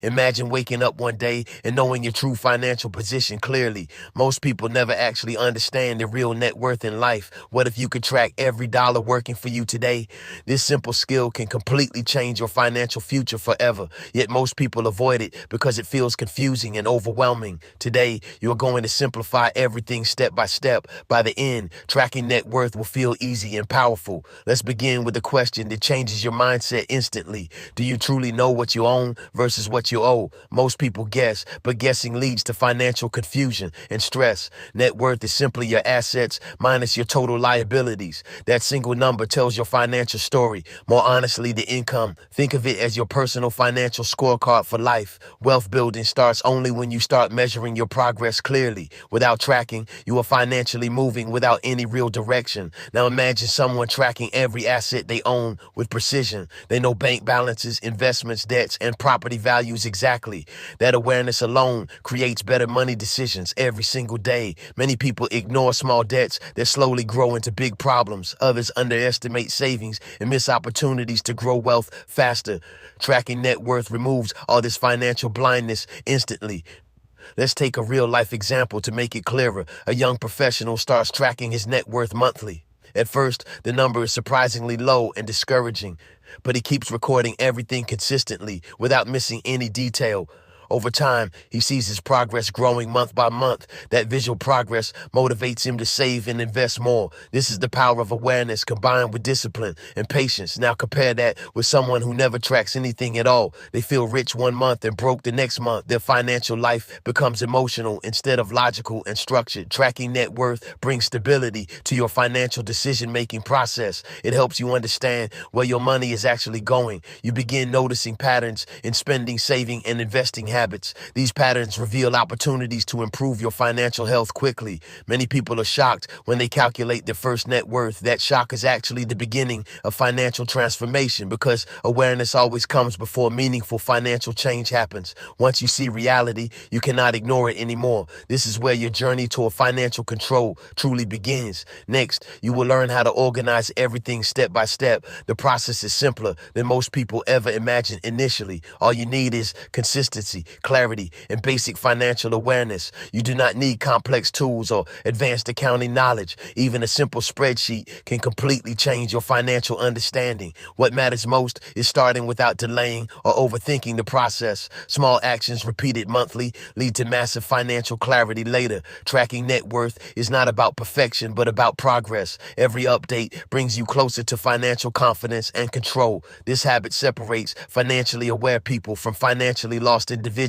Imagine waking up one day and knowing your true financial position clearly. Most people never actually understand their real net worth in life. What if you could track every dollar working for you today? This simple skill can completely change your financial future forever. Yet most people avoid it because it feels confusing and overwhelming. Today, you're going to simplify everything step by step. By the end, tracking net worth will feel easy and powerful. Let's begin with a question that changes your mindset instantly. Do you truly know what you own versus what you owe? Most people guess, but guessing leads to financial confusion and stress. Net worth is simply your assets minus your total liabilities. That single number tells your financial story. More honestly, the income. Think of it as your personal financial scorecard for life. Wealth building starts only when you start measuring your progress clearly. Without tracking, you are financially moving without any real direction. Now imagine someone tracking every asset they own with precision. They know bank balances, investments, debts, and property values exactly. That awareness alone creates better money decisions every single day. Many people ignore small debts that slowly grow into big problems. Others underestimate savings and miss opportunities to grow wealth faster. Tracking net worth removes all this financial blindness instantly. Let's take a real life example to make it clearer. A young professional starts tracking his net worth monthly. At first, the number is surprisingly low and discouraging, but he keeps recording everything consistently without missing any detail. Over time, he sees his progress growing month by month. That visual progress motivates him to save and invest more. This is the power of awareness combined with discipline and patience. Now compare that with someone who never tracks anything at all. They feel rich one month and broke the next month. Their financial life becomes emotional instead of logical and structured. Tracking net worth brings stability to your financial decision-making process. It helps you understand where your money is actually going. You begin noticing patterns in spending, saving, and investing habits. These patterns reveal opportunities to improve your financial health quickly. Many people are shocked when they calculate their first net worth. That shock is actually the beginning of financial transformation because awareness always comes before meaningful financial change happens. Once you see reality, you cannot ignore it anymore. This is where your journey toward financial control truly begins. Next, you will learn how to organize everything step by step. The process is simpler than most people ever imagined initially. All you need is consistency, clarity, and basic financial awareness. You do not need complex tools or advanced accounting knowledge. Even a simple spreadsheet can completely change your financial understanding. What matters most is starting without delaying or overthinking the process. Small actions repeated monthly lead to massive financial clarity later. Tracking net worth is not about perfection, but about progress. Every update brings you closer to financial confidence and control. This habit separates financially aware people from financially lost individuals.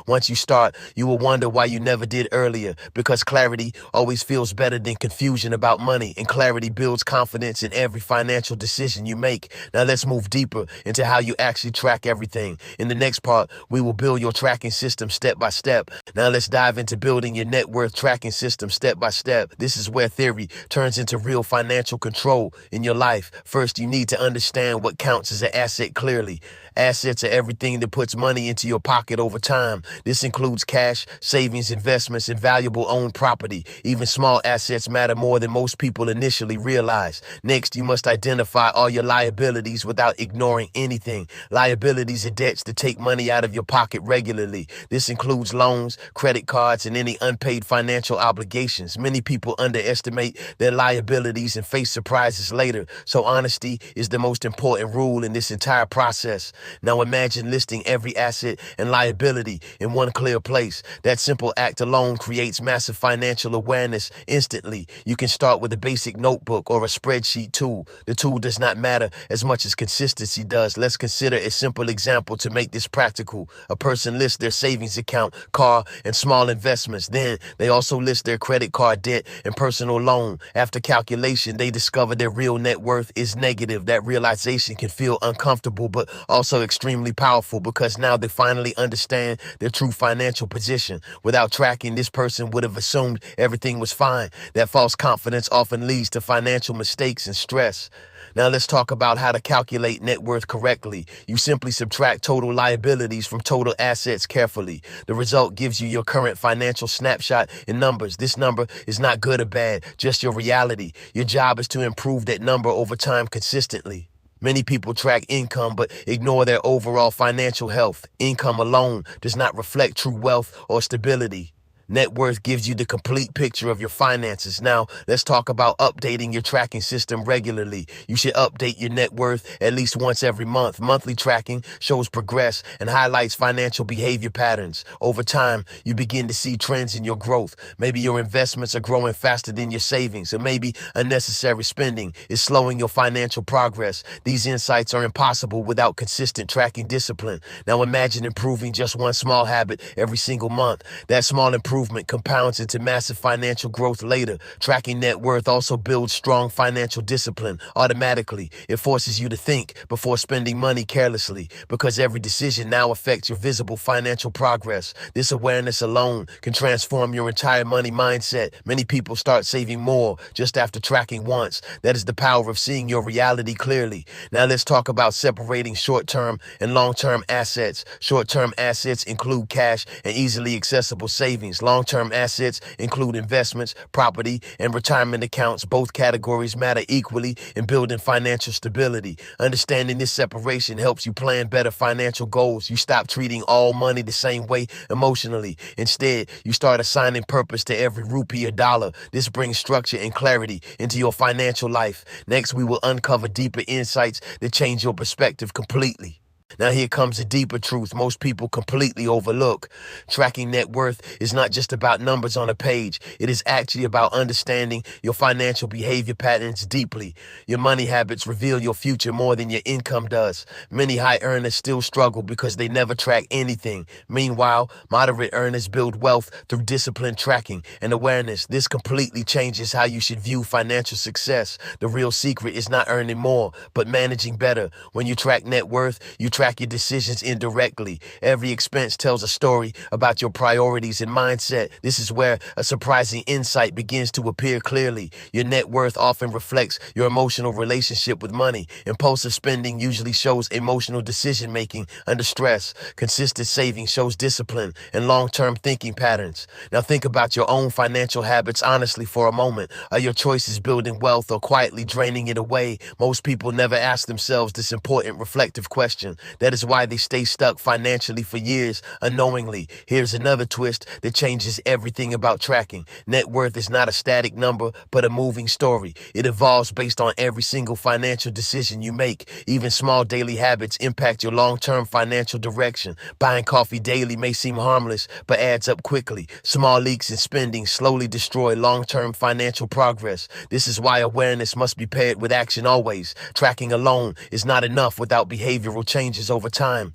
Once you start, you will wonder why you never did earlier, because clarity always feels better than confusion about money, and clarity builds confidence in every financial decision you make. Now let's move deeper into how you actually track everything. In the next part, we will build your tracking system step by step. Now let's dive into building your net worth tracking system step by step. This is where theory turns into real financial control in your life. First, you need to understand what counts as an asset clearly. Assets are everything that puts money into your pocket over time. This includes cash, savings, investments, and valuable owned property. Even small assets matter more than most people initially realize. Next, you must identify all your liabilities without ignoring anything. Liabilities are debts that take money out of your pocket regularly. This includes loans, credit cards, and any unpaid financial obligations. Many people underestimate their liabilities and face surprises later. So honesty is the most important rule in this entire process. Now imagine listing every asset and liability in one clear place. That simple act alone creates massive financial awareness instantly. You can start with a basic notebook or a spreadsheet tool. The tool does not matter as much as consistency does. Let's consider a simple example to make this practical. A person lists their savings account, car, and small investments. Then they also list their credit card debt and personal loan. After calculation, they discover their real net worth is negative. That realization can feel uncomfortable, but also extremely powerful because now they finally understand their true financial position. Without tracking, this person would have assumed everything was fine. That false confidence often leads to financial mistakes and stress. Now let's talk about how to calculate net worth correctly. You simply subtract total liabilities from total assets carefully. The result gives you your current financial snapshot in numbers. This number is not good or bad, just your reality. Your job is to improve that number over time consistently. Many people track income but ignore their overall financial health. Income alone does not reflect true wealth or stability. Net worth gives you the complete picture of your finances. Now, let's talk about updating your tracking system regularly. You should update your net worth at least once every month. Monthly tracking shows progress and highlights financial behavior patterns. Over time, you begin to see trends in your growth. Maybe your investments are growing faster than your savings, or maybe unnecessary spending is slowing your financial progress. These insights are impossible without consistent tracking discipline. Now, imagine improving just one small habit every single month. That small improvement compounds into massive financial growth later. Tracking net worth also builds strong financial discipline. Automatically, it forces you to think before spending money carelessly, because every decision now affects your visible financial progress. This awareness alone can transform your entire money mindset. Many people start saving more just after tracking once. That is the power of seeing your reality clearly. Now let's talk about separating short-term and long-term assets. Short-term assets include cash and easily accessible savings. Long-term assets include investments, property, and retirement accounts. Both categories matter equally in building financial stability. Understanding this separation helps you plan better financial goals. You stop treating all money the same way emotionally. Instead, you start assigning purpose to every rupee or dollar. This brings structure and clarity into your financial life. Next, we will uncover deeper insights that change your perspective completely. Now here comes a deeper truth most people completely overlook. Tracking net worth is not just about numbers on a page. It is actually about understanding your financial behavior patterns deeply. Your money habits reveal your future more than your income does. Many high earners still struggle because they never track anything. Meanwhile, moderate earners build wealth through disciplined tracking and awareness. This completely changes how you should view financial success. The real secret is not earning more, but managing better. When you track net worth, you track your decisions indirectly. Every expense tells a story about your priorities and mindset. This is where a surprising insight begins to appear clearly. Your net worth often reflects your emotional relationship with money. Impulsive spending usually shows emotional decision making under stress. Consistent saving shows discipline and long-term thinking patterns. Now think about your own financial habits honestly for a moment. Are your choices building wealth or quietly draining it away? Most people never ask themselves this important reflective question. That is why they stay stuck financially for years unknowingly. Here's another twist that changes everything about tracking. Net worth is not a static number, but a moving story. It evolves based on every single financial decision you make. Even small daily habits impact your long-term financial direction. Buying coffee daily may seem harmless, but adds up quickly. Small leaks in spending slowly destroy long-term financial progress. This is why awareness must be paired with action always. Tracking alone is not enough without behavioral changes over time.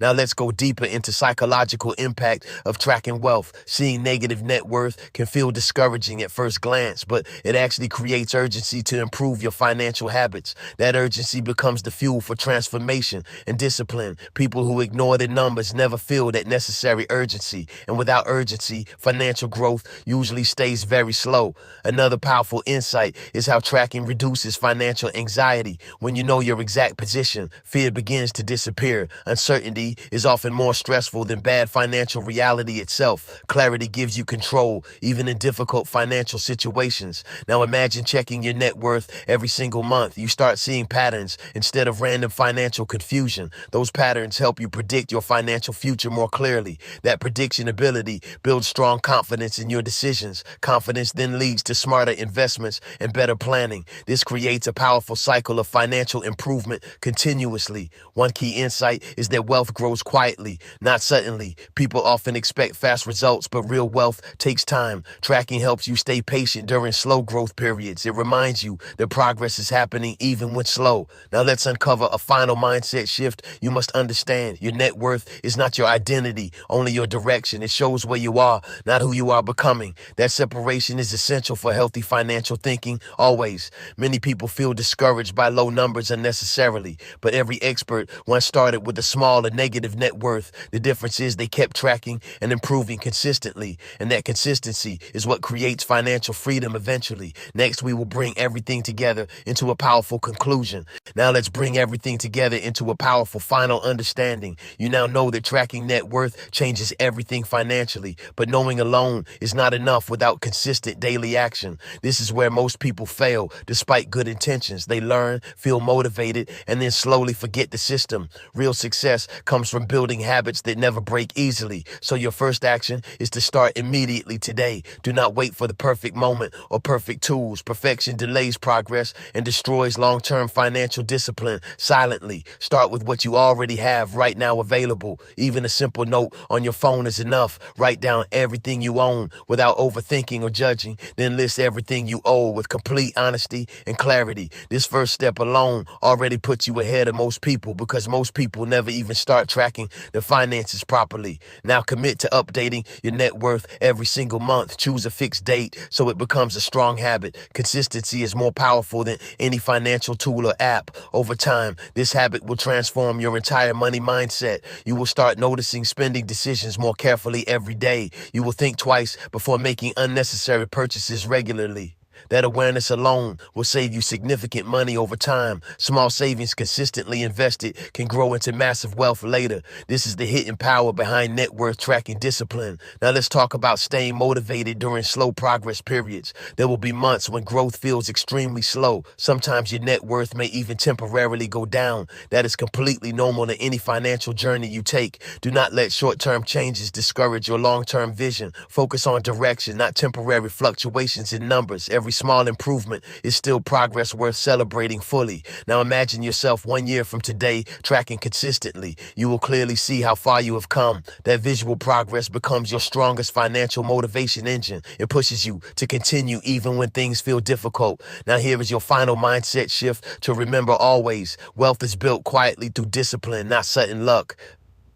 Now let's go deeper into psychological impact of tracking wealth. Seeing negative net worth can feel discouraging at first glance, but it actually creates urgency to improve your financial habits. That urgency becomes the fuel for transformation and discipline. People who ignore their numbers never feel that necessary urgency, and without urgency, financial growth usually stays very slow. Another powerful insight is how tracking reduces financial anxiety. When you know your exact position, fear begins to disappear. Uncertainty is often more stressful than bad financial reality itself. Clarity gives you control, even in difficult financial situations. Now imagine checking your net worth every single month. You start seeing patterns instead of random financial confusion. Those patterns help you predict your financial future more clearly. That prediction ability builds strong confidence in your decisions. Confidence then leads to smarter investments and better planning. This creates a powerful cycle of financial improvement continuously. One key insight is that wealth grows quietly, not suddenly. People often expect fast results, but real wealth takes time. Tracking helps you stay patient during slow growth periods. It reminds you that progress is happening even when slow. Now let's uncover a final mindset shift you must understand. Your net worth is not your identity, only your direction. It shows where you are, not who you are becoming. That separation is essential for healthy financial thinking always. Many people feel discouraged by low numbers unnecessarily, but every expert once started with a small call a negative net worth. The difference is they kept tracking and improving consistently, and that consistency is what creates financial freedom eventually. Next, we will bring everything together into a powerful conclusion. Now let's bring everything together into a powerful final understanding. You now know that tracking net worth changes everything financially, but knowing alone is not enough without consistent daily action. This is where most people fail despite good intentions. They learn, feel motivated, and then slowly forget the system. Real success comes from building habits that never break easily. So your first action is to start immediately today. Do not wait for the perfect moment or perfect tools. Perfection delays progress and destroys long-term financial discipline silently. Start with what you already have right now available. Even a simple note on your phone is enough. Write down everything you own without overthinking or judging. Then list everything you owe with complete honesty and clarity. This first step alone already puts you ahead of most people, because most people never even start tracking their finances properly. Now commit to updating your net worth every single month. Choose a fixed date so it becomes a strong habit. Consistency is more powerful than any financial tool or app. Over time, this habit will transform your entire money mindset. You will start noticing spending decisions more carefully every day. You will think twice before making unnecessary purchases regularly. That awareness alone will save you significant money over time. Small savings consistently invested can grow into massive wealth later. This is the hidden power behind net worth tracking discipline. Now let's talk about staying motivated during slow progress periods. There will be months when growth feels extremely slow. Sometimes your net worth may even temporarily go down. That is completely normal in any financial journey you take. Do not let short-term changes discourage your long-term vision. Focus on direction, not temporary fluctuations in numbers. Every small improvement is still progress worth celebrating fully. Now imagine yourself 1 year from today tracking consistently. You will clearly see how far you have come. That visual progress becomes your strongest financial motivation engine. It pushes you to continue even when things feel difficult. Now here is your final mindset shift to remember always. Wealth is built quietly through discipline, not sudden luck.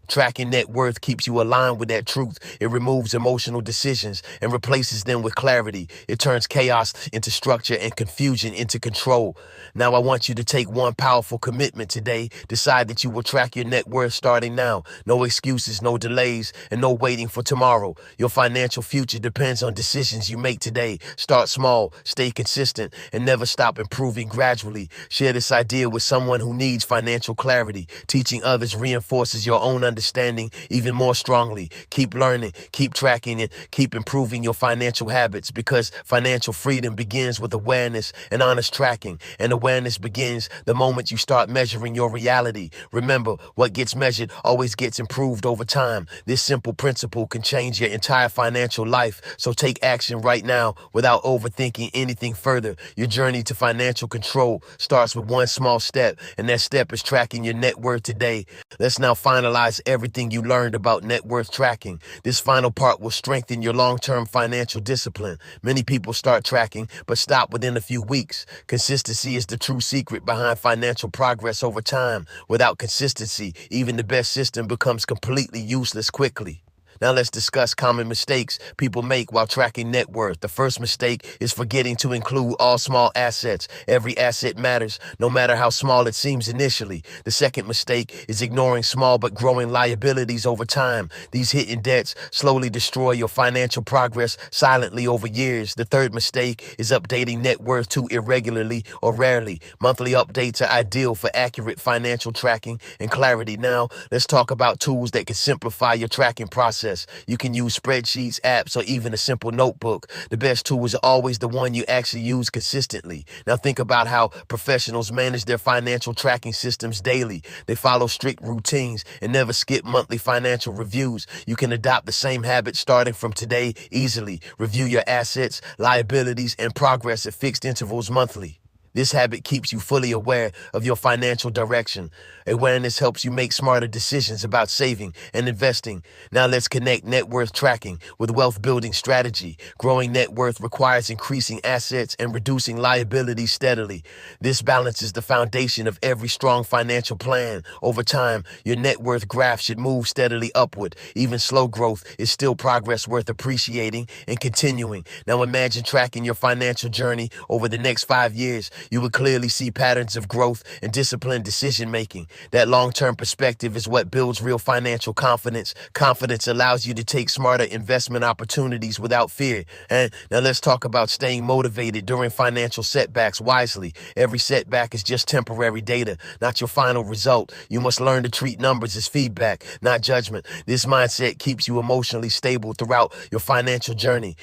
Tracking net worth keeps you aligned with that truth. It removes emotional decisions and replaces them with clarity. It turns chaos into structure and confusion into control. Now I want you to take one powerful commitment today. Decide that you will track your net worth starting now. No excuses, no delays, and no waiting for tomorrow. Your financial future depends on decisions you make today. Start small, stay consistent, and never stop improving gradually. Share this idea with someone who needs financial clarity. Teaching others reinforces your own understanding even more strongly. Keep learning, keep tracking, and keep improving your financial habits, because financial freedom begins with awareness and honest tracking. And awareness begins the moment you start measuring your reality. Remember, what gets measured always gets improved over time. This simple principle can change your entire financial life. So take action right now without overthinking anything further. Your journey to financial control starts with one small step, and that step is tracking your net worth today. Let's now finalize everything you learned about net worth tracking. This final part will strengthen your long-term financial discipline. Many people start tracking but stop within a few weeks. Consistency is the true secret behind financial progress over time. Without consistency, even the best system becomes completely useless quickly. Now let's discuss common mistakes people make while tracking net worth. The first mistake is forgetting to include all small assets. Every asset matters, no matter how small it seems initially. The second mistake is ignoring small but growing liabilities over time. These hidden debts slowly destroy your financial progress silently over years. The third mistake is updating net worth too irregularly or rarely. Monthly updates are ideal for accurate financial tracking and clarity. Now, let's talk about tools that can simplify your tracking process. You can use spreadsheets, apps, or even a simple notebook. The best tool is always the one you actually use consistently. Now think about how professionals manage their financial tracking systems daily. They follow strict routines and never skip monthly financial reviews. You can adopt the same habit starting from today easily. Review your assets, liabilities, and progress at fixed intervals monthly. This habit keeps you fully aware of your financial direction. Awareness helps you make smarter decisions about saving and investing. Now let's connect net worth tracking with wealth building strategy. Growing net worth requires increasing assets and reducing liabilities steadily. This balances the foundation of every strong financial plan. Over time, your net worth graph should move steadily upward. Even slow growth is still progress worth appreciating and continuing. Now imagine tracking your financial journey over the next 5 years. you would clearly see patterns of growth and disciplined decision making. That long-term perspective is what builds real financial confidence. Confidence allows you to take smarter investment opportunities without fear. And now let's talk about staying motivated during financial setbacks wisely. Every setback is just temporary data, not your final result. You must learn to treat numbers as feedback, not judgment. This mindset keeps you emotionally stable throughout your financial journey.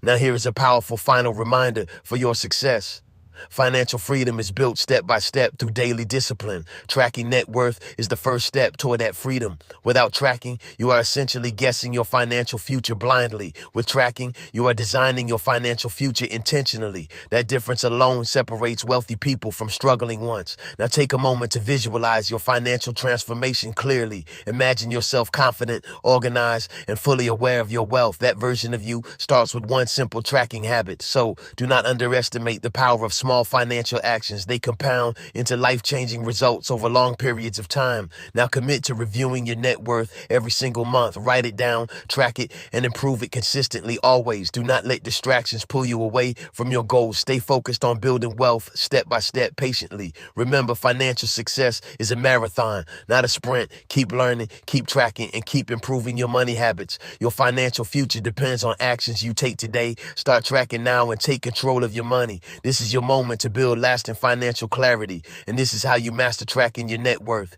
Now, here is a powerful final reminder for your success. Financial freedom is built step by step through daily discipline. Tracking net worth is the first step toward that freedom. Without tracking, you are essentially guessing your financial future blindly. With tracking, you are designing your financial future intentionally. That difference alone separates wealthy people from struggling ones. Now take a moment to visualize your financial transformation clearly. Imagine yourself confident, organized, and fully aware of your wealth. That version of you starts with one simple tracking habit. So do not underestimate the power of small financial actions. They compound into life-changing results over long periods of time. Now commit to reviewing your net worth every single month. Write it down, track it, and improve it consistently always. Do not let distractions pull you away from your goals. Stay focused on building wealth step by step patiently. Remember, financial success is a marathon, not a sprint. Keep learning, keep tracking, and keep improving your money habits. Your financial future depends on actions you take today. Start tracking now and take control of your money. This is your moment to build lasting financial clarity, and this is how you master tracking your net worth.